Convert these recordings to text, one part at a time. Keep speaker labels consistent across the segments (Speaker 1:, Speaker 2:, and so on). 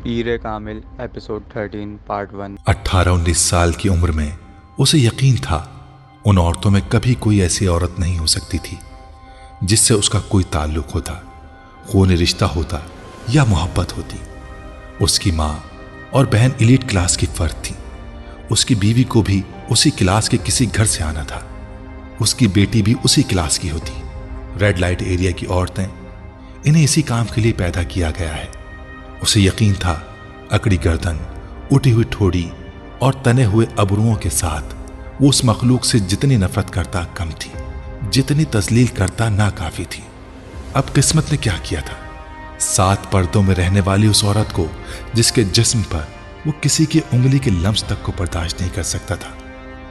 Speaker 1: पीर कामिल episode 13 part 1।
Speaker 2: 18-19 साल की उम्र में उसे यकीन था उन औरतों में कभी कोई ऐसी औरत नहीं हो सकती थी जिससे उसका कोई ताल्लुक होता, खूनी रिश्ता होता या मोहब्बत होती। उसकी माँ और बहन एलीट क्लास की फर्द थी। उसकी बीवी को भी उसी क्लास के किसी घर से आना था। उसकी बेटी भी उसी क्लास की होती। रेड लाइट एरिया की औरतें, इन्हें इसी काम के लिए पैदा किया गया है। उसे यकीन था अकड़ी गर्दन, उठी हुई ठोड़ी और तने हुए अबरुओं के साथ वो उस मखलूक से जितनी नफरत करता कम थी, जितनी तस्लील करता ना काफी थी। अब किस्मत ने क्या किया था? 7 पर्दों में रहने वाली उस औरत को, जिसके जिस्म पर वो किसी की उंगली के लम्स तक को बर्दाश्त नहीं कर सकता था,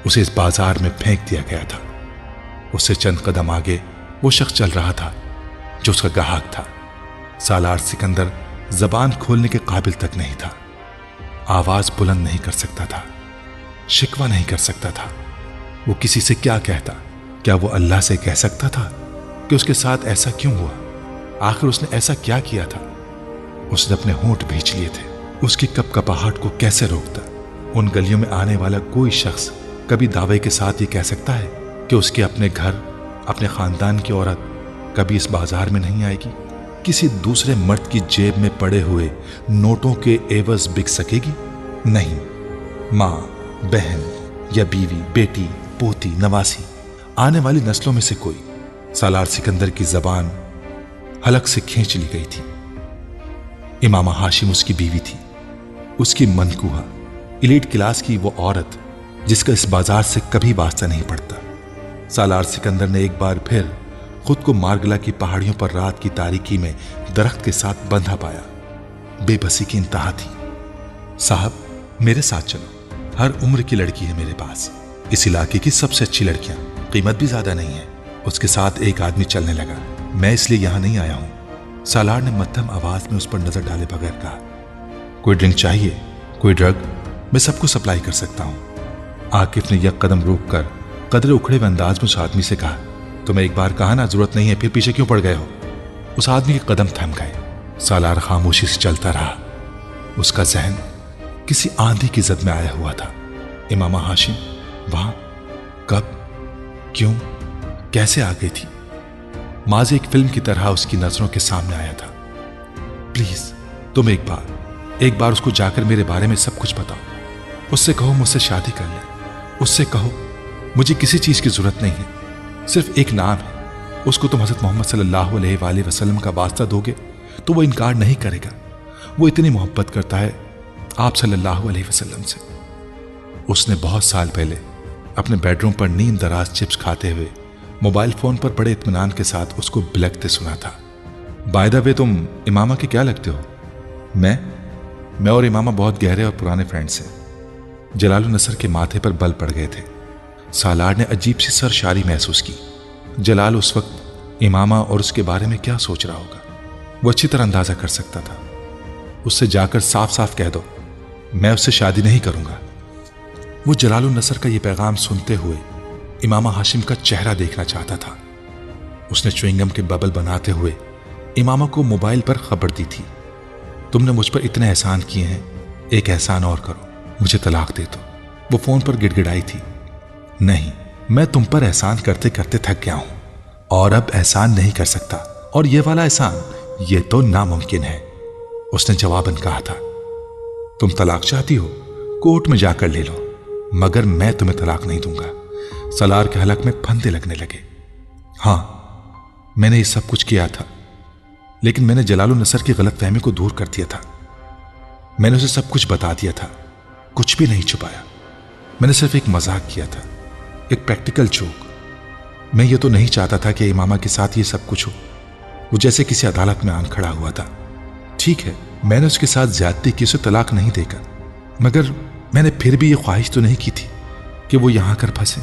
Speaker 2: उसे इस बाजार में फेंक दिया गया था। उससे चंद कदम आगे वो शख्स चल रहा था जो उसका ग्राहक था। सालार सिकंदर जबान खोलने के काबिल तक नहीं था। आवाज बुलंद नहीं कर सकता था, शिकवा नहीं कर सकता था। वो किसी से क्या कहता? क्या वो अल्लाह से कह सकता था कि उसके साथ ऐसा क्यों हुआ? आखिर उसने ऐसा क्या किया था? उसने अपने होंठ भींच लिए थे। उसकी कपकपाहट को कैसे रोकता? उन गलियों में आने वाला कोई शख्स कभी दावे के साथ ये कह सकता है कि उसके अपने घर, अपने खानदान की औरत कभी इस बाजार में नहीं आएगी? किसी दूसरे मर्द की जेब में पड़े हुए नोटों के एवज बिक सकेगी? नहीं। माँ, बहन या बीवी, बेटी, पोती, नवासी, आने वाली नस्लों में से कोई। सालार सिकंदर की जबान हलक से खींच ली गई थी। इमामा हाशिम उसकी बीवी थी, उसकी मनकूहा, एलीट क्लास की वो औरत जिसका इस बाजार से कभी वास्ता नहीं पड़ता। सालार सिकंदर ने एक बार फिर खुद को मारगला की पहाड़ियों पर रात की तारीकी में दरख्त के साथ बंधा पाया। बेबसी की इंतहा थी। साहब, मेरे साथ चलो, हर उम्र की लड़की है मेरे पास। इस इलाके की सबसे अच्छी लड़कियां, कीमत भी ज्यादा नहीं है। उसके साथ एक आदमी चलने लगा। मैं इसलिए यहां नहीं आया हूं। सालार ने मध्यम आवाज में उस पर नजर डाले बगैर कहा, कोई ड्रिंक चाहिए? कोई ड्रग? मैं सबको सप्लाई कर सकता हूं। आकिफ ने एक कदम रोक कर कदरे उखड़े हुए अंदाज में उस आदमी से कहा, तुम्हें एक बार कहा ना जरूरत नहीं है, फिर पीछे क्यों पड़ गए हो? उस आदमी के कदम थम गए। सालार खामोशी से चलता रहा। उसका जहन किसी आंधी की जद में आया हुआ था। इमामा हाशिम वहां कब, क्यों, कैसे आ गई थी? माजी एक फिल्म की तरह उसकी नजरों के सामने आया था। प्लीज तुम एक बार उसको जाकर मेरे बारे में सब कुछ बताओ। उससे कहो मुझसे शादी कर ले। उससे कहो मुझे किसी चीज की जरूरत नहीं है, सिर्फ एक नाम है। उसको तुम हज़रत मोहम्मद सल्लल्लाहु अलैहि वसल्लम का वास्ता दोगे तो वो इनकार नहीं करेगा। वो इतनी मोहब्बत करता है आप सल्लल्लाहु अलैहि वसल्लम से। उसने बहुत साल पहले अपने बेडरूम पर नींद दराज चिप्स खाते हुए मोबाइल फोन पर बड़े इत्मीनान के साथ उसको बिलखते सुना था। बाय द वे, तुम इमामा के क्या लगते हो? मैं और इमामा बहुत गहरे और पुराने फ्रेंड्स हैं। जलालुन नसर के माथे पर बल पड़ गए थे। सालार ने अजीब सी सरशारी महसूस की। जलाल उस वक्त इमामा और उसके बारे में क्या सोच रहा होगा, वो अच्छी तरह अंदाजा कर सकता था। उससे जाकर साफ साफ कह दो, मैं उससे शादी नहीं करूंगा। वो जलालुन नसर का ये पैगाम सुनते हुए इमामा हाशिम का चेहरा देखना चाहता था। उसने च्युइंगम के बबल बनाते हुए इमामा को मोबाइल पर खबर दी थी, तुमने मुझ पर इतने एहसान किए हैं, एक एहसान और करो, मुझे तलाक दे दो। वो फोन पर गिड़गिड़ाई थी, नहीं, मैं तुम पर एहसान करते करते थक गया हूं और अब एहसान नहीं कर सकता, और ये वाला एहसान, ये तो नामुमकिन है। उसने जवाबन कहा था, तुम तलाक चाहती हो, कोर्ट में जाकर ले लो, मगर मैं तुम्हें तलाक नहीं दूंगा। सलार के हलक में फंदे लगने लगे। हां, मैंने ये सब कुछ किया था, लेकिन मैंने जलालुन नसर की गलतफहमी को दूर कर दिया था। मैंने उसे सब कुछ बता दिया था, कुछ भी नहीं छुपाया। मैंने सिर्फ एक मजाक किया था, एक प्रैक्टिकल जोक। मैं ये तो नहीं चाहता था कि इमामा के साथ ये सब कुछ हो। वो जैसे किसी अदालत में आन खड़ा हुआ था। ठीक है, मैंने उसके साथ ज्यादती की, उसे तलाक नहीं देकर, मगर मैंने फिर भी ये ख्वाहिश तो नहीं की थी कि वो यहां कर फंसे।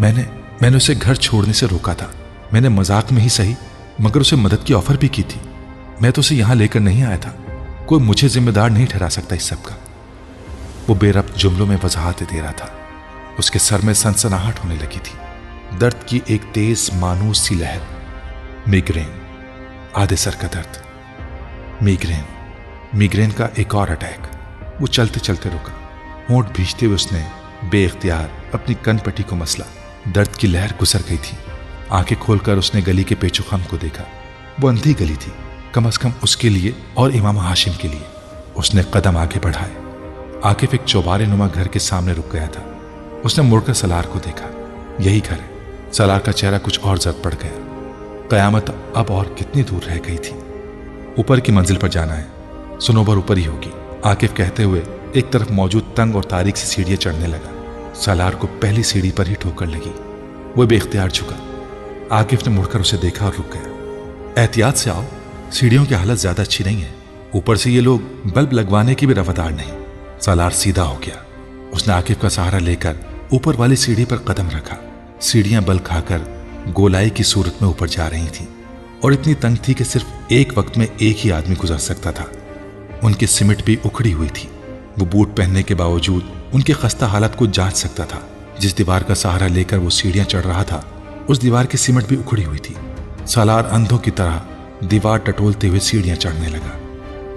Speaker 2: मैंने उसे घर छोड़ने से रोका था। मैंने मजाक में ही सही, मगर उसे मदद की ऑफर भी की थी। मैं तो उसे यहां लेकर नहीं आया था। कोई मुझे जिम्मेदार नहीं ठहरा सकता इस सब का। वो बेरब्त जुमलों में वजाहत दे रहा था। उसके सर में सनसनाहट होने लगी थी, दर्द की एक तेज मानूस सी लहर। मिग्रेन, आधे सर का दर्द, मिग्रेन। मिग्रेन का एक और अटैक। वो चलते चलते रुका। होंठ भींचते हुए उसने बेइख्तियार अपनी कनपट्टी को मसला। दर्द की लहर गुजर गई थी। आंखें खोलकर उसने गली के पेचोखम को देखा। वो अंधी गली थी, कम से कम उसके लिए और इमाम हाशिम के लिए। उसने कदम आगे बढ़ाए। आकिफ एक चौबारे नुमा घर के सामने रुक गया था। उसने मुड़कर सलार को देखा। यही घर है। सलार का चेहरा कुछ और जर्द पड़ गया। कयामत अब और कितनी दूर रह गई थी। ऊपर की मंजिल पर जाना है, सुनोबर ऊपर ही होगी, आकिफ कहते हुए एक तरफ मौजूद तंग और तारीक सी सीढ़ियां चढ़ने लगा। सलार को पहली सीढ़ी पर ही ठोकर लगी। वो बेख्तियार झुका। आकिफ ने मुड़कर उसे देखा और रुक गया। एहतियात से आओ, सीढ़ियों की हालत ज्यादा अच्छी नहीं है। ऊपर से ये लोग बल्ब लगवाने की भी रवादार नहीं। सलार सीधा हो गया। उसने आकिफ का सहारा लेकर ऊपर वाली सीढ़ी पर कदम रखा। सीढ़ियां बल खाकर गोलाई की सूरत में ऊपर जा रही थीं और इतनी तंग थी कि सिर्फ एक वक्त में एक ही आदमी गुजर सकता था। उनकी सिमट भी उखड़ी हुई थी। वो बूट पहनने के बावजूद उनकी खस्ता हालत को जांच सकता था। जिस दीवार का सहारा लेकर वो सीढ़ियां चढ़ रहा था, उस दीवार की सिमट भी उखड़ी हुई थी। सालार अंधों की तरह दीवार टटोलते हुए सीढ़ियां चढ़ने लगा।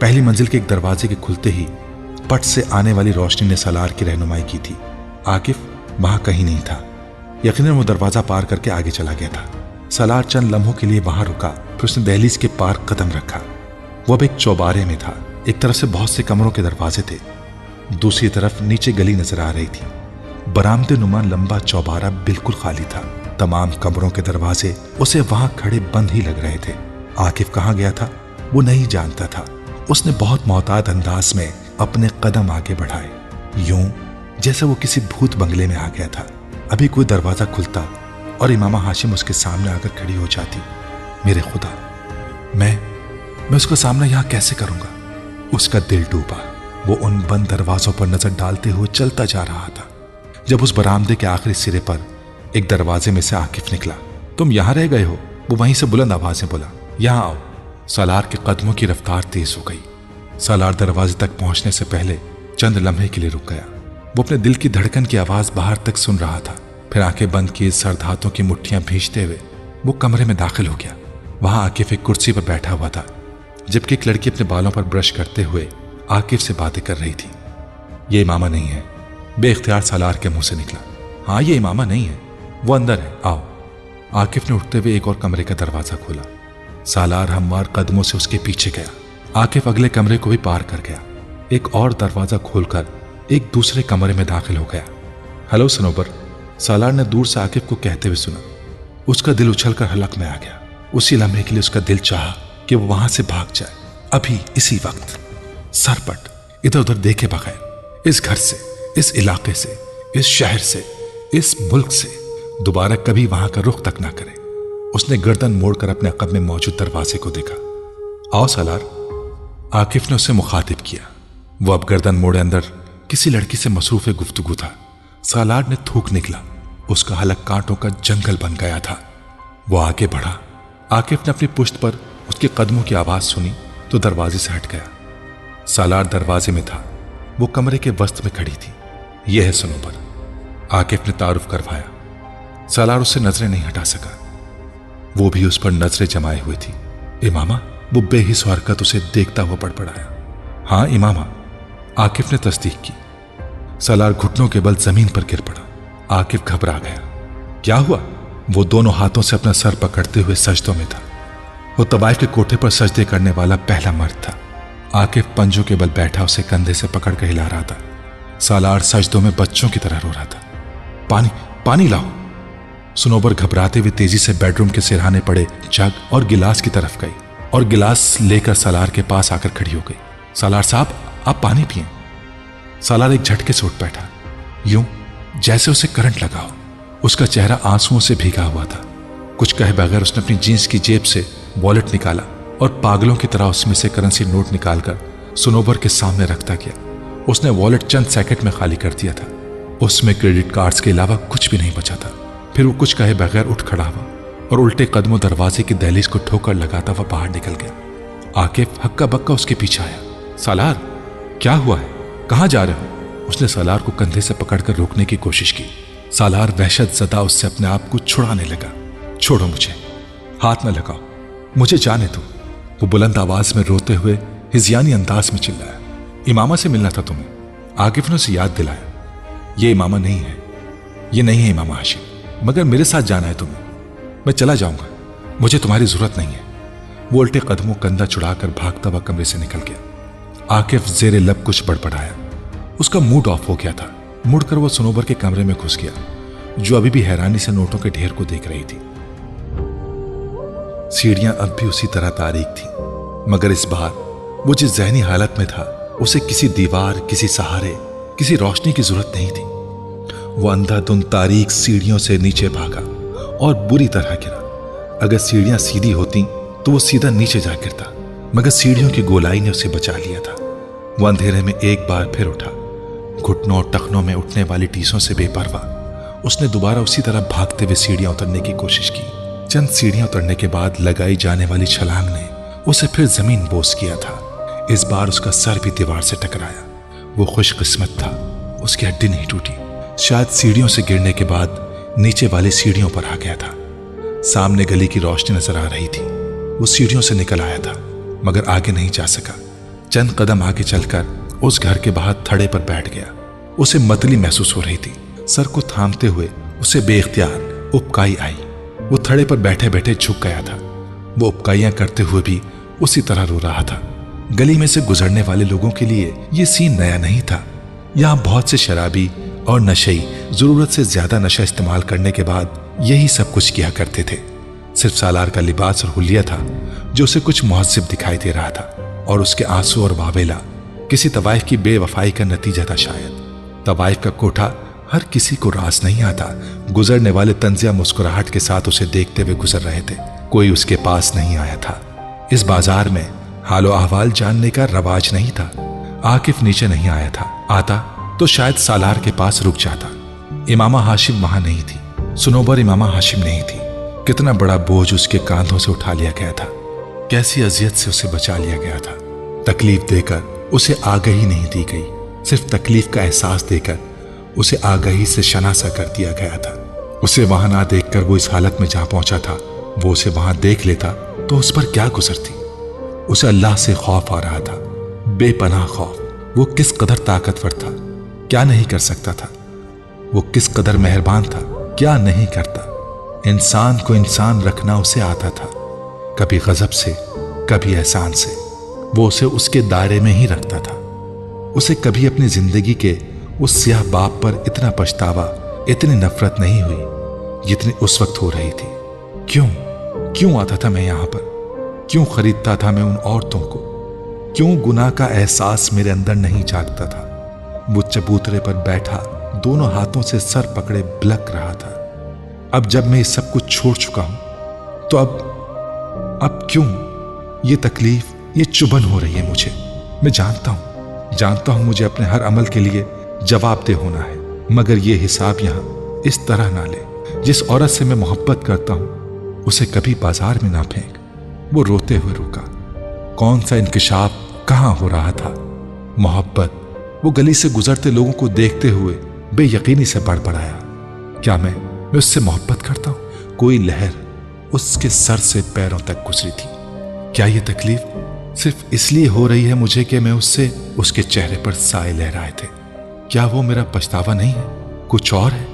Speaker 2: पहली मंजिल के एक दरवाजे के खुलते ही पट से आने वाली रोशनी ने सालार की रहनुमाई की थी। आकिफ वहां कहीं नहीं था। यकीनन वो दरवाजा पार करके आगे चला गया था। सालार चंद लम्हों के लिए वहां रुका, फिर उसने दहलीज के पार कदम रखा। वो अब एक चौबारे में था। एक तरफ से बहुत से कमरों के दरवाजे थे, दूसरी तरफ नीचे गली नजर आ रही थी। बरामदे नुमा लंबा चौबारा बिल्कुल खाली था। तमाम कमरों के दरवाजे उसे वहां खड़े बंद ही लग रहे थे। आकिफ कहां गया था वो नहीं जानता था। उसने बहुत मोहतात अंदाज में अपने कदम आगे बढ़ाए, यूं जैसे वो किसी भूत बंगले में आ गया था। अभी कोई दरवाजा खुलता और इमामा हाशिम उसके सामने आकर खड़ी हो जाती। मेरे खुदा, मैं उसका सामना यहां कैसे करूंगा? उसका दिल डूबा। वो उन बंद दरवाजों पर नजर डालते हुए चलता जा रहा था। जब उस बरामदे के आखिरी सिरे पर एक दरवाजे में से आकिफ निकला। तुम यहां रह गए हो? वो वहीं से बुलंद आवाज में बोला, यहां आओ। सालार के कदमों की रफ्तार तेज हो गई। सालार दरवाजे तक पहुंचने से पहले चंद लम्हे के लिए रुक गया। वो अपने दिल की धड़कन की आवाज बाहर तक सुन रहा था। फिर आंखें बंद किए सर्द हाथों की मुट्ठियां भींचते हुए वो कमरे में दाखिल हो गया। वहां आकिफ एक कुर्सी पर बैठा हुआ था, जबकि एक लड़की अपने बालों पर ब्रश करते हुए आकिफ से बातें कर रही थी। ये इमामा नहीं है, बेइख्तियार सालार के मुंह से निकला। हाँ, ये इमामा नहीं है, वो अंदर है, आओ। आकिफ ने उठते हुए एक और कमरे का दरवाजा खोला। सालार हमवार कदमों से उसके पीछे गया। आकिफ अगले कमरे को भी पार कर गया। एक और दरवाजा खोलकर एक दूसरे कमरे में दाखिल हो गया। हेलो सनोबर, सालार ने दूर से आकिफ को कहते हुए सुना। उसका दिल उछलकर हलक में आ गया। उसी लम्हे के लिए उसका दिल चाहा कि वो वहां से भाग जाए, अभी इसी वक्त। सरपट इधर उधर देखे बगैर इस घर से, इस इलाके से, इस शहर से, इस मुल्क से दोबारा कभी वहां का रुख तक ना करे। उसने गर्दन मोड़कर अपने अक़ब में मौजूद दरवाजे को देखा। आओ सालार, आकिफ ने उसे मुखातिब किया। वो अब गर्दन मोड़े अंदर किसी लड़की से मसरूफ गुफ्तगू था। सालार ने थूक निकला। उसका हलक कांटों का जंगल बन गया था। वो आगे बढ़ा। आकिफ ने अपनी पुश्त पर उसके कदमों की आवाज सुनी तो दरवाजे से हट गया। सालार दरवाजे में था। वो कमरे के वस्त में खड़ी थी। यह है सनोबर, आकिफ ने तारुफ करवाया। सालार उससे नजरें नहीं हटा सका। वो भी उस पर नजरें जमाए हुई थी। इमामा, वो बेहिस हरकत उसे देखता हुआ बड़बड़ाया। हाँ इमामा, आकिफ ने तस्दीक की। सालार घुटनों के बल जमीन पर गिर पड़ा। आकिफ घबरा गया। क्या हुआ? वो दोनों हाथों से अपना सर पकड़ते हुए सजदों में था। वो तवाइफ के कोठे पर सजदे करने वाला पहला मर्द था। आकिफ पंजों के बल बैठा उसे कंधे से पकड़ कर हिला रहा था। सालार सजदों में बच्चों की तरह रो रहा था। पानी, पानी लाओ। सुनोबर घबराते हुए तेजी से बेडरूम के सिरहाने पड़े जग और गिलास की तरफ गई और गिलास लेकर सालार के पास आकर खड़ी हो गई। सालार साहब, आप पानी पिए। सालार एक झटके से उठ बैठा, यूं जैसे उसे करंट लगा हो। उसका चेहरा आंसुओं से भीगा हुआ था। कुछ कहे बगैर उसने अपनी जींस की जेब से वॉलेट निकाला और पागलों की तरह उसमें से करेंसी नोट निकालकर सुनोबर के सामने रखता गया। उसने वॉलेट चंद सेकंड में खाली कर दिया था। उसमें क्रेडिट कार्ड्स के अलावा कुछ भी नहीं बचा था। फिर वो कुछ कहे बगैर उठ खड़ा हुआ और उल्टे कदमों दरवाजे की दहलीज को ठोकर लगाता हुआ बाहर निकल गया। आकिफ हक्का बक्का उसके पीछे आया। सालार, क्या हुआ है? कहां जा रहे हो? उसने सालार को कंधे से पकड़कर रोकने की कोशिश की। सालार वहशत ज़दा उससे अपने आप को छुड़ाने लगा। छोड़ो मुझे, हाथ न लगाओ, मुझे जाने दो। वो बुलंद आवाज में रोते हुए हिज़यानी अंदाज में चिल्लाया, इमामा से मिलना था तुम्हें। आकिफ ने उसे याद दिलाया, ये इमामा नहीं है, ये नहीं है इमामा हाशिम, मगर मेरे साथ जाना है तुम्हें। मैं चला जाऊंगा, मुझे तुम्हारी जरूरत नहीं है। वो उल्टे कदमों कंधा चुड़ाकर भागता हुआ कमरे से निकल गया। आकिफ जेरे लब कुछ बड़बड़ाया। उसका मूड ऑफ हो गया था। मुड़कर वो सनोबर के कमरे में घुस गया, जो अभी भी हैरानी से नोटों के ढेर को देख रही थी। सीढ़ियां अब भी उसी तरह तारीक थी, मगर इस बार वो जिस जहनी हालत में था उसे किसी दीवार, किसी सहारे, किसी रोशनी की जरूरत नहीं थी। वो अंधाधुंध तारीक सीढ़ियों से नीचे भागा और बुरी तरह गिरा। अगर सीढ़ियां सीधी होती तो वो सीधा नीचे जा गिरता, मगर सीढ़ियों की गोलाई ने उसे बचा लिया था। वो अंधेरे में एक बार फिर उठा। घुटनों और टखनों में उठने वाली टीसों से बेपरवाह उसने दोबारा उसी तरह भागते हुए सीढ़ियां उतरने की कोशिश की। चंद सीढ़ियां उतरने के बाद लगाई जाने वाली छलांग ने उसे फिर जमीन बोस किया था। इस बार उसका सर भी दीवार से टकराया। वो खुशकिस्मत था, उसकी हड्डी नहीं टूटी। शायद सीढ़ियों से गिरने के बाद नीचे वाली सीढ़ियों पर आ गया था। सामने गली की रोशनी नजर आ रही थी। वो सीढ़ियों से निकल आया था, मगर आगे नहीं जा सका। चंद कदम आगे चलकर उस घर के बाहर थड़े पर बैठ गया। उसे मतली महसूस हो रही थी। सर को थामते हुए उसे बेइख्तियार उबकाई आई। वो थड़े पर बैठे बैठे झुक गया था। वो उबकाइयां करते हुए भी उसी तरह रो रहा था। गली में से गुजरने वाले लोगों के लिए ये सीन नया नहीं था। यहाँ बहुत से शराबी और नशई जरूरत से ज्यादा नशा इस्तेमाल करने के बाद यही सब कुछ किया करते थे। सिर्फ सालार का लिबास और हुलिया था जो उसे कुछ मुहज्जिब दिखाई दे रहा था, और उसके आंसू और वावेला किसी तवाइफ की बेवफाई का नतीजा था। शायद तवाइफ का कोठा हर किसी को रास नहीं आता। गुजरने वाले तंजिया मुस्कुराहट के साथ उसे देखते हुए गुजर रहे थे। कोई उसके पास नहीं आया था। इस बाजार में हालो अहवाल जानने का रवाज नहीं था। आकिफ नीचे नहीं आया था। आता तो शायद सालार के पास रुक जाता। इमामा हाशिम वहां नहीं थी। सनोबर इमामा हाशिम नहीं थी। कितना बड़ा बोझ उसके कांधों से उठा लिया गया था। कैसी अजियत से उसे बचा लिया गया था। तकलीफ देकर उसे आगाही नहीं दी गई, सिर्फ तकलीफ का एहसास देकर उसे आगाही से शनासा कर दिया गया था। उसे वहां ना देखकर वो इस हालत में जहां पहुंचा था, वो उसे वहां देख लेता तो उस पर क्या गुजरती। उसे अल्लाह से खौफ आ रहा था, बेपनाह खौफ। वो किस कदर ताकतवर था, क्या नहीं कर सकता था। वो किस कदर मेहरबान था, क्या नहीं करता। इंसान को इंसान रखना उसे आता था, कभी गजब से, कभी एहसान से। वो उसे उसके दायरे में ही रखता था। उसे कभी अपनी जिंदगी के उस स्याह बाप पर इतना पछतावा, इतनी नफरत नहीं हुई जितनी उस वक्त हो रही थी। क्यों आता था मैं यहां पर? क्यों खरीदता था मैं उन औरतों को? क्यों गुनाह का एहसास मेरे अंदर नहीं जागता था? वो चबूतरे पर बैठा दोनों हाथों से सर पकड़े बिलख रहा था। अब जब मैं ये सब कुछ छोड़ चुका हूं तो अब क्यों ये तकलीफ, ये चुभन हो रही है मुझे? मैं जानता हूं मुझे अपने हर अमल के लिए जवाबदेह होना है, मगर ये हिसाब यहां इस तरह ना ले। जिस औरत से मैं मोहब्बत करता हूं उसे कभी बाजार में ना फेंक। वो रोते हुए रुका। कौन सा इंकिशाफ कहां हो रहा था? मोहब्बत। वो गली से गुजरते लोगों को देखते हुए बेयकीनी से बड़बड़ाया, क्या मैं उससे मोहब्बत करता हूं? कोई लहर उसके सर से पैरों तक गुजरी थी। क्या ये तकलीफ सिर्फ इसलिए हो रही है मुझे कि मैं उसके चेहरे पर साए लहराए थे? क्या वो मेरा पछतावा नहीं है, कुछ और है?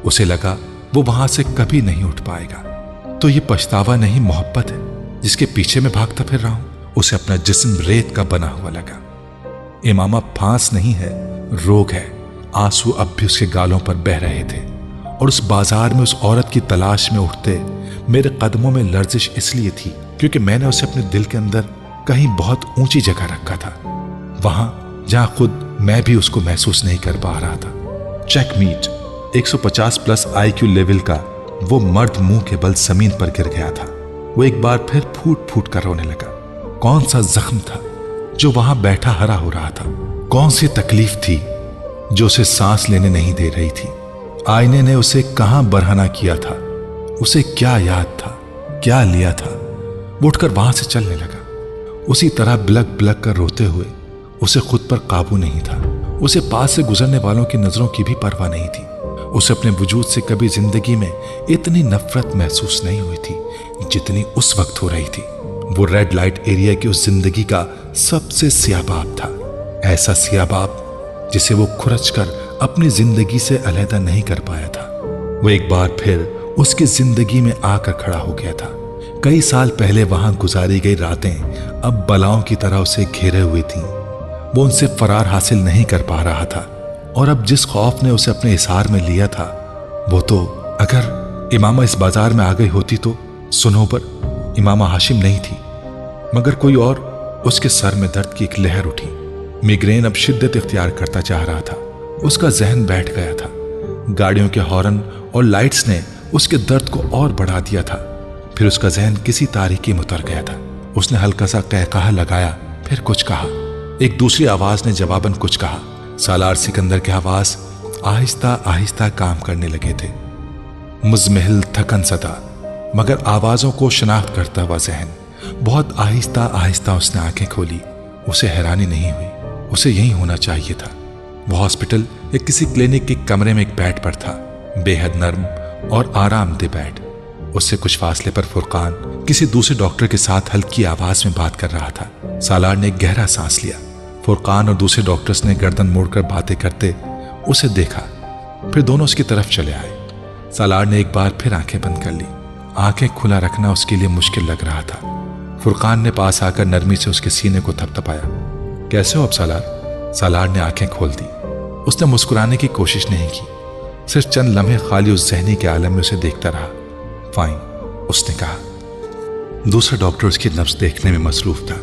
Speaker 2: उसे लगा वो वहां से कभी नहीं उठ पाएगा। तो ये पछतावा नहीं, मोहब्बत है जिसके पीछे मैं भागता फिर रहा हूं। उसे अपना जिस्म रेत का बना हुआ लगा। इमामा फांस नहीं है, रोग है। आंसू अब भी उसके गालों पर बह रहे थे, और उस बाजार में उस औरत की तलाश में उठते मेरे कदमों में लर्जिश इसलिए थी क्योंकि मैंने उसे अपने दिल के अंदर कहीं बहुत ऊंची जगह रखा था, वहां जहां खुद मैं भी उसको महसूस नहीं कर पा रहा था। चेकमेट। 150 प्लस IQ लेवल का वो मर्द मुंह के बल जमीन पर गिर गया था। वो एक बार फिर फूट फूट कर रोने लगा। कौन सा जख्म था जो वहां बैठा हरा हो रहा था? कौन सी तकलीफ थी जो उसे सांस लेने नहीं दे रही थी? आईने ने उसे कहां बरहना किया था? उसे क्या याद था, क्या लिया था? वो उठकर वहां से चलने लगा, उसी तरह बिलक बिलक कर रोते हुए। उसे खुद पर काबू नहीं था। उसे पास से गुजरने वालों की नजरों की भी परवाह नहीं थी। उसे अपने वजूद से कभी जिंदगी में इतनी नफरत महसूस नहीं हुई थी जितनी उस वक्त हो रही थी। वो रेड लाइट एरिया की उस जिंदगी का सबसे सियाबाब था, ऐसा सियाबाब जिसे वो खुरच कर अपनी जिंदगी से अलहदा नहीं कर पाया था। वो एक बार फिर उसकी जिंदगी में आकर खड़ा हो गया था। कई साल पहले वहां गुजारी गई रातें अब बलाओं की तरह उसे घेरे हुई थीं। वो उनसे फरार हासिल नहीं कर पा रहा था और अब जिस खौफ ने उसे अपने हिसार में लिया था वो तो, अगर इमामा इस बाजार में आ गई होती तो सुनो पर इमामा हाशिम नहीं थी मगर कोई और। उसके सर में दर्द की एक लहर उठी। मिग्रेन अब शिद्दत इख्तियार करता चाह रहा था। उसका जहन बैठ गया था। गाड़ियों के हॉर्न और लाइट्स ने उसके दर्द को और बढ़ा दिया था। फिर उसका जहन किसी तारीकी में उतर गया था। उसने हल्का सा कहकहा लगाया, फिर कुछ कहा। एक दूसरी आवाज ने जवाबन कुछ कहा। सालार सिकंदर के आवाज आहिस्ता आहिस्ता काम करने लगे थे। मुजमहिल थकन सा था मगर आवाजों को शनाख्त करता हुआ जहन। बहुत आहिस्ता आहिस्ता उसने आंखें खोली। उसे हैरानी नहीं हुई, उसे यही होना चाहिए था। वो हॉस्पिटल या किसी क्लिनिक के कमरे में एक बेड पर था, बेहद नर्म और आरामदेह बेड। उससे कुछ फासले पर फुरकान किसी दूसरे डॉक्टर के साथ हल्की आवाज में बात कर रहा था। सालार ने एक गहरा सांस लिया। फुरकान और दूसरे डॉक्टर्स ने गर्दन मोड़कर बातें करते उसे देखा, फिर दोनों उसकी तरफ चले आए। सालार ने एक बार फिर आंखें बंद कर ली। आंखें खुला रखना उसके लिए मुश्किल लग रहा था। फुरकान ने पास आकर नरमी से उसके सीने को थपथपाया। कैसे हो अब सालार? सालार ने आंखें खोल दी। उसने मुस्कुराने की कोशिश नहीं की, सिर्फ चंद लम्हे खाली उस जहनी के आलम में उसे देखता रहा। फाइन, उसने कहा। दूसरा डॉक्टर उसकी नब्ज देखने में मसरूफ था।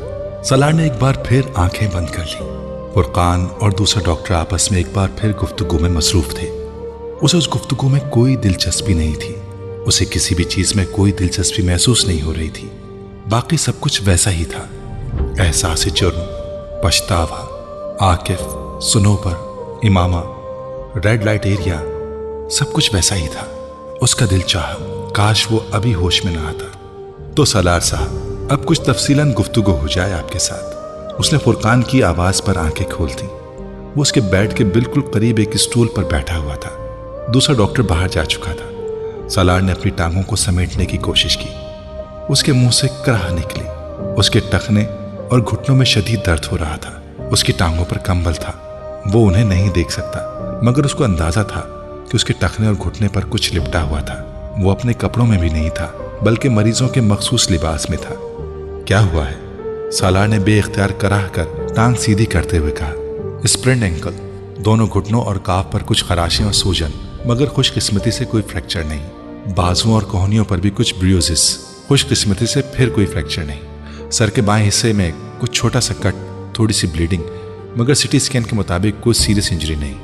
Speaker 2: सालार ने एक बार फिर आंखें बंद कर ली। फुरकान और दूसरा डॉक्टर आपस में एक बार फिर गुफ्तगू में मसरूफ थे। उसे उस गुफ्तगू में कोई दिलचस्पी नहीं थी। उसे किसी भी चीज में कोई दिलचस्पी महसूस नहीं हो रही थी। बाकी सब कुछ वैसा ही था। एहसास जुर्म, पछतावा, आकिफ, सुनोपर, इमामा, रेड लाइट एरिया, सब कुछ वैसा ही था। उसका दिल चाहा काश वो अभी होश में ना आता। तो सालार साहब, अब कुछ तफसीलन गुफ्तगू हो जाए आपके साथ। उसने फुरकान की आवाज पर आंखें खोल दी। वो उसके बेड के बिल्कुल करीब एक स्टूल पर बैठा हुआ था। दूसरा डॉक्टर बाहर जा चुका था। सालार ने अपनी टांगों को समेटने की कोशिश की। उसके मुंह से कराह निकली। उसके टखने और घुटनों में शदीद दर्द हो रहा था। उसकी टांगों पर कंबल था। वो उन्हें नहीं देख सकता मगर उसको अंदाजा था कि उसके टखने और घुटने पर कुछ लिपटा हुआ था। वो अपने कपड़ों में भी नहीं था बल्कि मरीजों के मखसूस लिबास में था। क्या हुआ है? सालार ने बेइख्तियार कराह कर टांग सीधी करते हुए कहा। स्प्रेंड एंकल, दोनों घुटनों और काफ पर कुछ खराशें और सूजन मगर खुशकिस्मती से कोई फ्रैक्चर नहीं। बाजुओं और कोहनियों पर भी कुछ ब्रूजेस, खुशकिस्मती से फिर कोई फ्रैक्चर नहीं। सर के बाएं हिस्से में कुछ छोटा सा कट, थोड़ी सी ब्लीडिंग मगर सिटी स्कैन के मुताबिक कोई सीरियस इंजरी नहीं।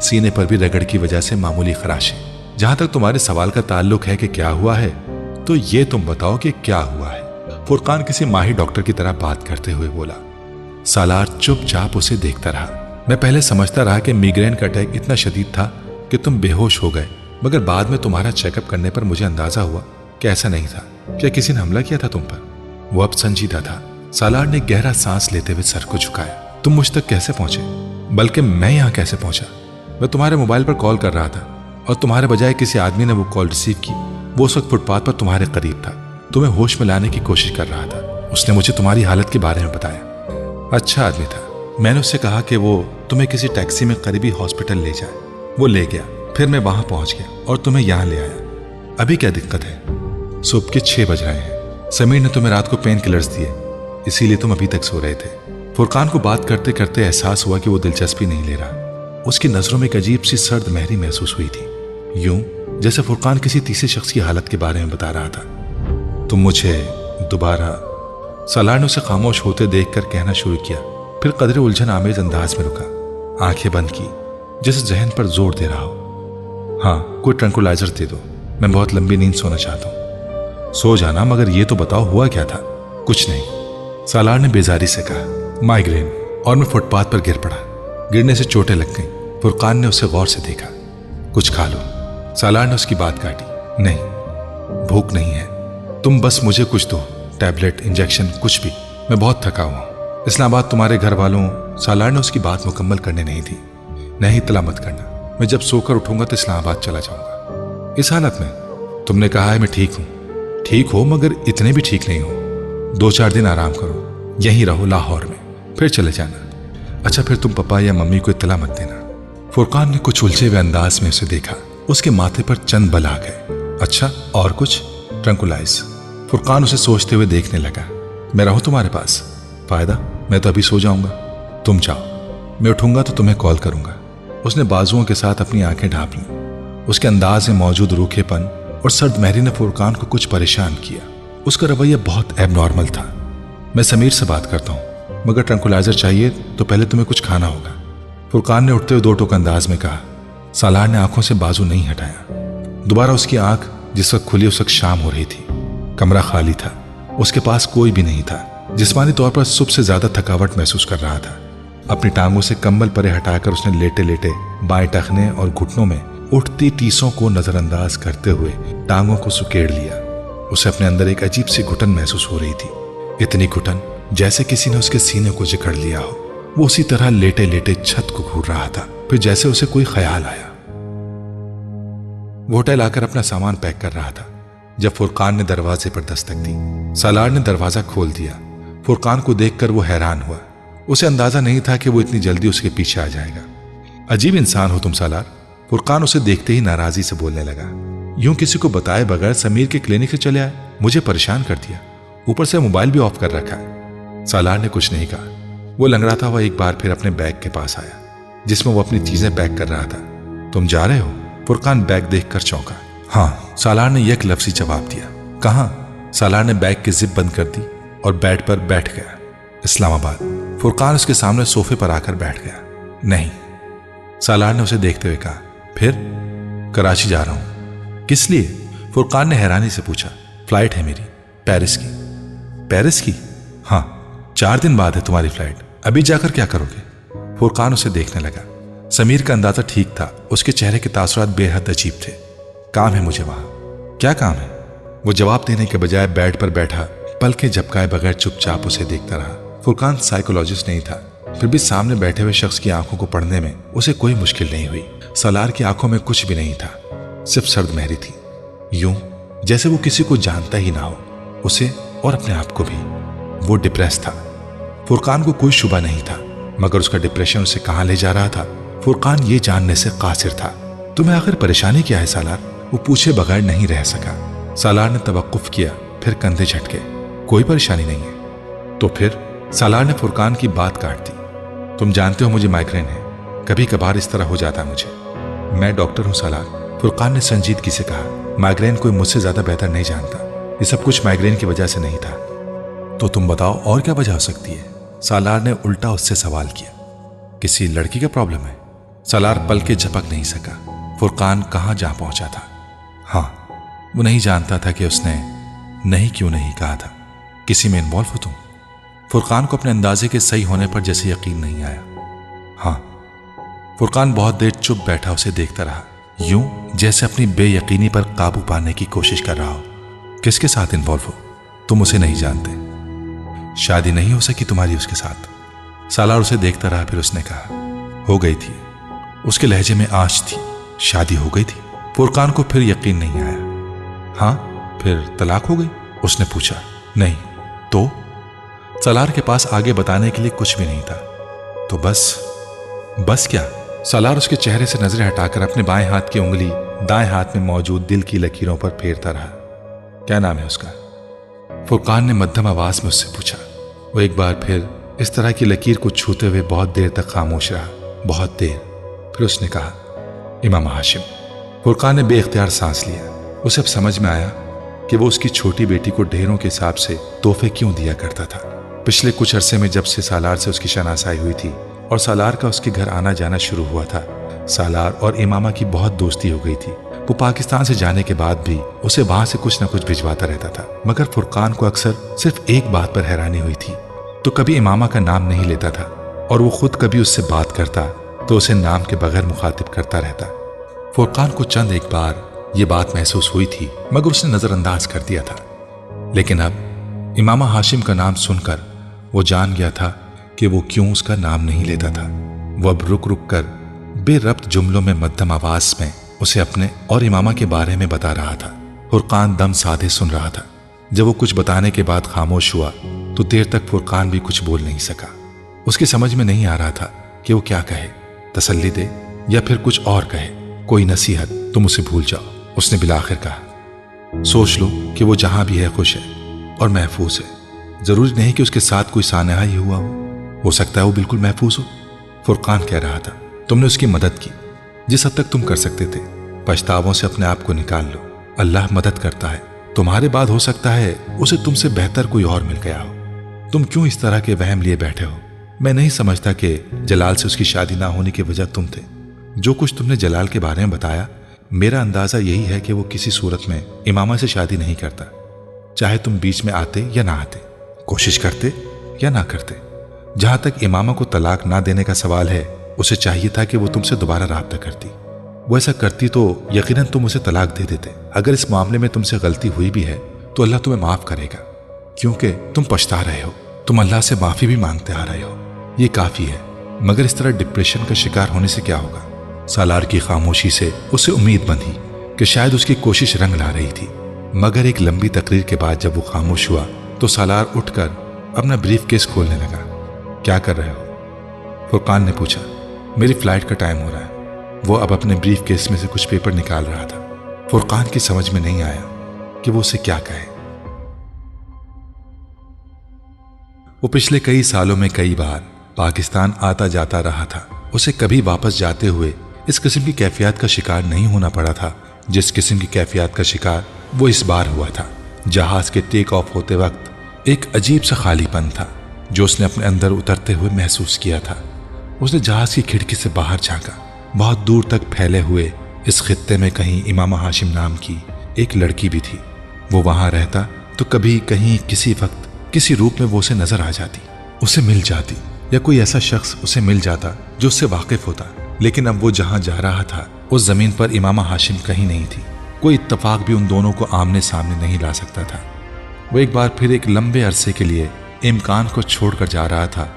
Speaker 2: सीने पर भी रगड़ की वजह से मामूली खराशें। जहां तक तुम्हारे सवाल का ताल्लुक है कि क्या हुआ है, तो ये तुम बताओ कि क्या हुआ है। फुरकान किसी माहिर डॉक्टर की तरह बात करते हुए बोला। सालार चुपचाप उसे देखता रहा। मैं पहले समझता रहा कि मिग्रेन का अटैक इतना शदीद था कि तुम बेहोश हो गए, मगर बाद में तुम्हारा चेकअप करने पर मुझे अंदाजा हुआ कि ऐसा नहीं था। क्या किसी ने हमला किया था तुम पर? वो अब संजीदा था। सालार ने गहरा सांस लेते हुए सर को झुकाया। तुम मुझ तक कैसे पहुंचे? बल्कि मैं यहां कैसे पहुंचा? मैं तुम्हारे मोबाइल पर कॉल कर रहा था और तुम्हारे बजाय किसी आदमी ने वो कॉल रिसीव की। वो उस वक्त फुटपाथ पर तुम्हारे करीब था, तुम्हें होश में लाने की कोशिश कर रहा था। उसने मुझे तुम्हारी हालत के बारे में बताया। अच्छा आदमी था। मैंने उससे कहा कि वो तुम्हें किसी टैक्सी में करीबी हॉस्पिटल ले जाए। वो ले गया। फिर मैं वहां पहुंच गया और तुम्हें यहां ले आया। अभी क्या दिक्कत है? सुबह के 6 बज रहे हैं। समीर ने तुम्हें रात को पेन किलर्स दिए, इसीलिए तुम अभी तक सो रहे थे। फुरकान को बात करते करते एहसास हुआ कि वो दिलचस्पी नहीं ले रहा। उसकी नजरों में एक अजीब सी सर्द महरी महसूस हुई थी, यूं जैसे फुरकान किसी तीसरे शख्स की हालत के बारे में बता रहा था। तुम मुझे दोबारा, सालार ने उसे खामोश होते देखकर कहना शुरू किया, फिर कदरे उलझन आमेज अंदाज में रुका। आंखें बंद की जैसे जहन पर जोर दे रहा हो। हाँ, कोई ट्रंकुलाइजर दे दो, मैं बहुत लंबी नींद सोना चाहता हूं। सो जाना, मगर ये तो बताओ हुआ क्या था? कुछ नहीं, सालार ने बेजारी से कहा। माइग्रेन, और मैं फुटपाथ पर गिर पड़ा। गिरने से चोटें लग गईं। फुरकान ने उसे गौर से देखा। कुछ खा लो। सालार ने उसकी बात काटी। नहीं, भूख नहीं है। तुम बस मुझे कुछ दो, टैबलेट, इंजेक्शन, कुछ भी। मैं बहुत थका हूं। इस्लामाबाद तुम्हारे घर वालों, सालार ने उसकी बात मुकम्मल करने नहीं दी। नहीं, इतला मत करना। मैं जब सोकर उठूंगा तो इस्लामाबाद चला जाऊंगा। इस हालत में? तुमने कहा है मैं ठीक हूं। ठीक हो, मगर इतने भी ठीक नहीं हो। 2-4 दिन आराम करो, यहीं रहो लाहौर में, फिर चले जाना। अच्छा, फिर तुम पापा या मम्मी को इत्तला मत देना। फुरकान ने कुछ उलझे हुए अंदाज में उसे देखा। उसके माथे पर चंद बल आ गए। अच्छा, और कुछ? ट्रंकुलाइज। फुरकान उसे सोचते हुए देखने लगा। मैं रहूं तुम्हारे पास? फायदा, मैं तो अभी सो जाऊंगा, तुम जाओ, मैं उठूंगा तो तुम्हें कॉल करूंगा। उसने बाजुओं के साथ अपनी आंखें ढांप लीं। उसके अंदाज में मौजूद रूखेपन और सर्द महरी ने फुरकान को कुछ परेशान किया। उसका रवैया बहुत एबनॉर्मल था। मैं समीर से बात करता हूं, मगर ट्रंकुलाइजर चाहिए तो पहले तुम्हें कुछ खाना होगा, फुरकान ने उठते हुए 2 टोक अंदाज में कहा। सालार ने आंखों से बाजू नहीं हटाया। दोबारा उसकी आंख जिस वक्त खुली उस वक्त शाम हो रही थी। कमरा खाली था, उसके पास कोई भी नहीं था। जिस्मानी तौर पर सुबह से ज्यादा थकावट महसूस कर रहा था। अपनी टांगों से कंबल परे हटाकर उसने लेटे लेटे बाएं टखने और घुटनों में उठती टीसों को नजरअंदाज करते हुए टांगों को सुकेड़ लिया। उसे अपने अंदर एक अजीब सी घुटन महसूस हो रही थी। इतनी घुटन जैसे किसी ने उसके सीने को जकड़ लिया हो। वो उसी तरह लेटे लेटे छत को घूर रहा था। फिर जैसे उसे कोई ख्याल आया। वो होटल आकर अपना सामान पैक कर रहा था जब फुरकान ने दरवाजे पर दस्तक दी। सालार ने दरवाजा खोल दिया। फुरकान को देखकर वो हैरान हुआ। उसे अंदाजा नहीं था कि वो इतनी जल्दी उसके पीछे आ जाएगा। अजीब इंसान हो तुम सालार, फुरकान उसे देखते ही नाराजी से बोलने लगा। यूं किसी को बताए बगैर समीर के क्लिनिक से चले आए, मुझे परेशान कर दिया, ऊपर से मोबाइल भी ऑफ कर रखा है। सालार ने कुछ नहीं कहा। वो लंगड़ा था। वह एक बार फिर अपने बैग के पास आया जिसमें वो अपनी चीजें पैक कर रहा था। तुम जा रहे हो? फुरकान बैग देखकर चौंका। हाँ, सालार ने एक लफ्जी जवाब दिया। कहां? सालार ने बैग की जिप बंद कर दी और बेड पर बैठ गया। इस्लामाबाद। फुरकान उसके सामने सोफे पर आकर बैठ गया। नहीं, सालार ने उसे देखते हुए कहा। फिर? कराची जा रहा हूं। किस लिए? फुरकान ने हैरानी से पूछा। फ्लाइट है मेरी, पेरिस की। पेरिस की? हाँ, 4 दिन बाद है तुम्हारी फ्लाइट। अभी जाकर क्या करोगे? फुरकान उसे देखने लगा। समीर का अंदाजा ठीक था। उसके चेहरे के तासुरात बेहद अजीब थे। काम है मुझे वहां। क्या काम है? वो जवाब देने के बजाय बेड पर बैठा पलकें झपकाए बगैर चुपचाप उसे देखता रहा। फुरकान साइकोलॉजिस्ट नहीं था, फिर भी सामने बैठे हुए शख्स की आंखों को पढ़ने में उसे कोई मुश्किल नहीं हुई। सालार की आंखों में कुछ भी नहीं था, सिर्फ सर्द महरी थी, यूं जैसे वो किसी को जानता ही ना हो, उसे और अपने आप को भी। वो डिप्रेस था। फुरकान को कोई शुबा नहीं था, मगर उसका डिप्रेशन उसे कहां ले जा रहा था, फुरकान ये जानने से कासिर था। तुम्हें आखिर परेशानी क्या है सालार? वो पूछे बगैर नहीं रह सका। सालार ने तवक्कुफ किया, फिर कंधे झटके। कोई परेशानी नहीं है। तो फिर? सालार ने फुरकान की बात काट दी। तुम जानते हो मुझे माइग्रेन है, कभी कभार इस तरह हो जाता है मुझे। मैं डॉक्टर हूं सालार, फुरकान ने संजीदगी से कहा। माइग्रेन कोई मुझसे ज्यादा बेहतर नहीं जानता। ये सब कुछ माइग्रेन की वजह से नहीं था। तो तुम बताओ और क्या वजह हो सकती है? सालार ने उल्टा उससे सवाल किया। किसी लड़की का प्रॉब्लम है? सालार पल के झपक नहीं सका। फुरकान कहां जा पहुंचा था? हाँ, वो नहीं जानता था कि उसने नहीं क्यों नहीं कहा था। किसी में इन्वॉल्व हो तुम? फुरकान को अपने अंदाजे के सही होने पर जैसे यकीन नहीं आया। हाँ। फुरकान बहुत देर चुप बैठा उसे देखता रहा, यूं जैसे अपनी बेयकीनी पर काबू पाने की कोशिश कर रहा हो। किसके साथ इन्वॉल्व हो? तुम उसे नहीं जानते। शादी नहीं हो सकी तुम्हारी उसके साथ? सालार उसे देखता रहा, फिर उसने कहा, हो गई थी। उसके लहजे में आंच थी। शादी हो गई थी? फुरकान को फिर यकीन नहीं आया। हाँ, फिर तलाक हो गई? उसने पूछा। नहीं। तो? सालार के पास आगे बताने के लिए कुछ भी नहीं था। तो बस क्या? सालार उसके चेहरे से नजरें हटाकर अपने बाएं हाथ की उंगली दाएं हाथ में मौजूद दिल की लकीरों पर फेरता रहा। क्या नाम है उसका? फुरकान ने मध्यम आवाज में उससे पूछा। वो एक बार फिर इस तरह की लकीर को छूते हुए बहुत देर तक खामोश रहा, बहुत देर। फिर उसने कहा, इमाम हाशिम। फुरकान ने बेइख्तियार सांस लिया। उसे अब समझ में आया कि वो उसकी छोटी बेटी को ढेरों के हिसाब से तोहफे क्यों दिया करता था। पिछले कुछ अरसे में जब से सालार से उसकी शनासाई हुई थी और सालार का उसके घर आना जाना शुरू हुआ था, सालार और इमामा की बहुत दोस्ती हो गई थी। वो पाकिस्तान से जाने के बाद भी उसे वहां से कुछ न कुछ भिजवाता रहता था, मगर फुरकान को अक्सर सिर्फ एक बात पर हैरानी हुई थी, तो कभी इमामा का नाम नहीं लेता था और वो खुद कभी उससे बात करता तो उसे नाम के बगैर मुखातिब करता रहता। फुरकान को चंद एक बार ये बात महसूस हुई थी, मगर उसने नजरअंदाज कर दिया था। लेकिन अब इमामा हाशिम का नाम सुनकर वो जान गया था कि वो क्यों उसका नाम नहीं लेता था। वो अब रुक रुक कर बेरब्त जुमलों में मध्यम आवाज में उसे अपने और इमामा के बारे में बता रहा था। फुरकान दम साधे सुन रहा था। जब वो कुछ बताने के बाद खामोश हुआ तो देर तक फुरकान भी कुछ बोल नहीं सका। उसकी समझ में नहीं आ रहा था कि वो क्या कहे, तसल्ली दे या फिर कुछ और कहे, कोई नसीहत, तुम उसे भूल जाओ। उसने बिलाखिर कहा, सोच लो कि वो जहां भी है खुश है और महफूज है। जरूरी नहीं कि उसके साथ कोई सानहा ही हुआ हो सकता है वो बिल्कुल महफूज हो। फुरकान कह रहा था, तुमने उसकी मदद की जिस हद तक तुम कर सकते थे। पछतावों से अपने आप को निकाल लो, अल्लाह मदद करता है। तुम्हारे बाद हो सकता है उसे तुमसे बेहतर कोई और मिल गया हो। तुम क्यों इस तरह के वहम लिए बैठे हो? मैं नहीं समझता कि जलाल से उसकी शादी ना होने की वजह तुम थे। जो कुछ तुमने जलाल के बारे में बताया, मेरा अंदाजा यही है कि वो किसी सूरत में इमामा से शादी नहीं करता, चाहे तुम बीच में आते या ना आते, कोशिश करते या ना करते। जहां तक इमामा को तलाक ना देने का सवाल है, उसे चाहिए था कि वो तुमसे दोबारा राब्ता करती। वो ऐसा करती तो यकीनन तुम उसे तलाक दे देते। अगर इस मामले में तुमसे गलती हुई भी है तो अल्लाह तुम्हें माफ करेगा, क्योंकि तुम पछता रहे हो, तुम अल्लाह से माफी भी मांगते आ रहे हो। ये काफी है। मगर इस तरह डिप्रेशन का शिकार होने से क्या होगा? सालार की खामोशी से उसे उम्मीद बंधी कि शायद उसकी कोशिश रंग ला रही थी। मगर एक लंबी तकरीर के बाद जब वो खामोश हुआ तो सालार उठकर अपना ब्रीफ केस खोलने लगा। क्या कर रहे हो? फुरकान ने पूछा। मेरी फ्लाइट का टाइम हो रहा है। वो अब अपने ब्रीफ केस में से कुछ पेपर निकाल रहा था। फुरकान की समझ में नहीं आया कि वो उसे क्या कहे। वो पिछले कई सालों में कई बार पाकिस्तान आता जाता रहा था। उसे कभी वापस जाते हुए इस किस्म की कैफियत का शिकार नहीं होना पड़ा था जिस किस्म की कैफियत का शिकार वो इस बार हुआ था। जहाज के टेक ऑफ होते वक्त एक अजीब सा खालीपन था जो उसने अपने अंदर उतरते हुए महसूस किया था। उसने जहाज की खिड़की से बाहर झांका। बहुत दूर तक फैले हुए इस खित्ते में कहीं इमामा हाशिम नाम की एक लड़की भी थी। वो वहां रहता तो कभी कहीं किसी वक्त किसी रूप में वो उसे नजर आ जाती, उसे मिल जाती, या कोई ऐसा शख्स उसे मिल जाता जो उससे वाकिफ होता। लेकिन अब वो जहां जा रहा था उस जमीन पर इमामा हाशिम कहीं नहीं थी। कोई इत्तफाक भी उन दोनों को आमने सामने नहीं ला सकता था। वो एक बार फिर एक लंबे अरसे के लिए इम्कान को छोड़कर जा रहा था।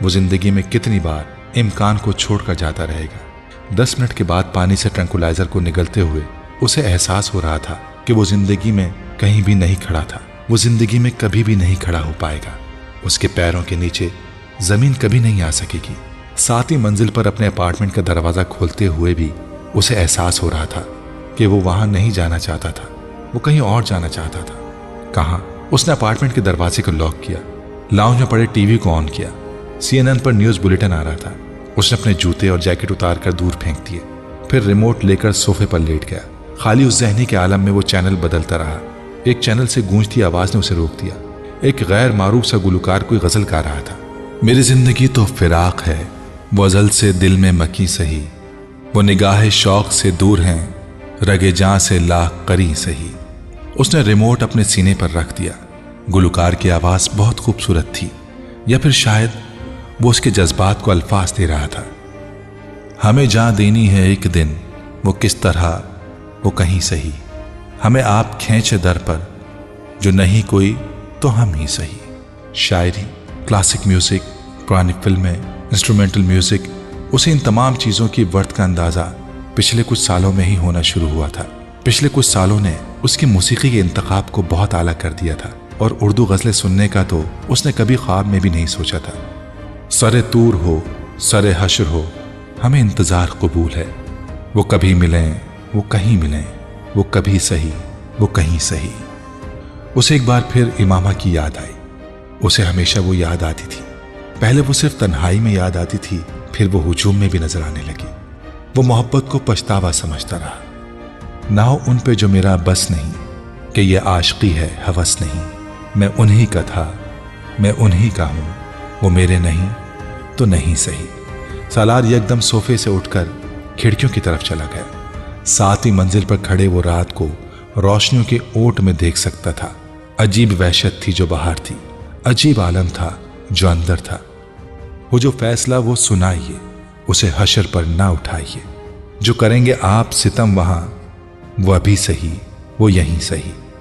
Speaker 2: वो जिंदगी में कितनी बार इम्कान को छोड़कर जाता रहेगा। 10 मिनट के बाद पानी से ट्रैंकुलाइजर को निगलते हुए उसे एहसास हो रहा था कि वो जिंदगी में कहीं भी नहीं खड़ा था। वो जिंदगी में कभी भी नहीं खड़ा हो पाएगा। उसके पैरों के नीचे जमीन कभी नहीं आ सकेगी। 7वीं मंजिल पर अपने अपार्टमेंट का दरवाजा खोलते हुए भी उसे एहसास हो रहा था कि वो वहां नहीं जाना चाहता था, वो कहीं और जाना चाहता था। कहां? उसने अपार्टमेंट के दरवाजे को लॉक किया, लाउंज में पड़े टीवी को ऑन किया। CNN पर न्यूज बुलेटिन आ रहा था। उसने अपने जूते और जैकेट उतार कर दूर फेंक दिए, फिर रिमोट लेकर सोफे पर लेट गया। खाली उस जहनी के आलम में वो चैनल बदलता रहा। एक चैनल से गूंजती आवाज ने उसे रोक दिया। एक गैर मारूफ सा गुलकार कोई गजल गा रहा था। मेरी जिंदगी तो फिराक है, वो अजल से दिल में मकी सही, वो निगाह शौक से दूर हैं, रगे जां से लाख करी सही। उसने रिमोट अपने सीने पर रख दिया। गुलकार की आवाज बहुत खूबसूरत थी, या फिर शायद वो उसके जज्बात को अल्फाज दे रहा था। हमें जान देनी है एक दिन, वो किस तरह, वो कहीं सही, हमें आप खींचे दर पर, जो नहीं कोई तो हम ही सही। शायरी, क्लासिक म्यूजिक, पुरानी फिल्में, इंस्ट्रूमेंटल म्यूजिक, उसे इन तमाम चीज़ों की वर्थ का अंदाज़ा पिछले कुछ सालों में ही होना शुरू हुआ था। पिछले कुछ सालों ने उसकी मौसीकी के इंतखाब को बहुत आला कर दिया था, और उर्दू गज़लें सुनने का तो उसने कभी ख्वाब में भी नहीं सोचा था। सरे तूर हो, सरे हश्र हो, हमें इंतज़ार कबूल है, वो कभी मिलें, वो कहीं मिलें, वो कभी सही, वो कहीं सही। उसे एक बार फिर इमामा की याद आई। उसे हमेशा वो याद आती थी। पहले वो सिर्फ तन्हाई में याद आती थी, फिर वो हुजूम में भी नजर आने लगी। वो मोहब्बत को पछतावा समझता रहा। ना हो उन पे जो मेरा बस नहीं, कि ये आशिकी है हवस नहीं, मैं उन्हीं का था, मैं उन्हीं का हूं, वो मेरे नहीं तो नहीं सही। सालार एकदम सोफे से उठकर खिड़कियों की तरफ चला गया। 7वीं मंजिल पर खड़े वो रात को रोशनियों के ओट में देख सकता था। अजीब वहशत थी जो बाहर थी, अजीब आलम था जो अंदर था। वो जो फैसला वो सुनाइए, उसे हशर पर ना उठाइए। जो करेंगे आप सितम वहां, वो अभी सही, वो यहीं सही।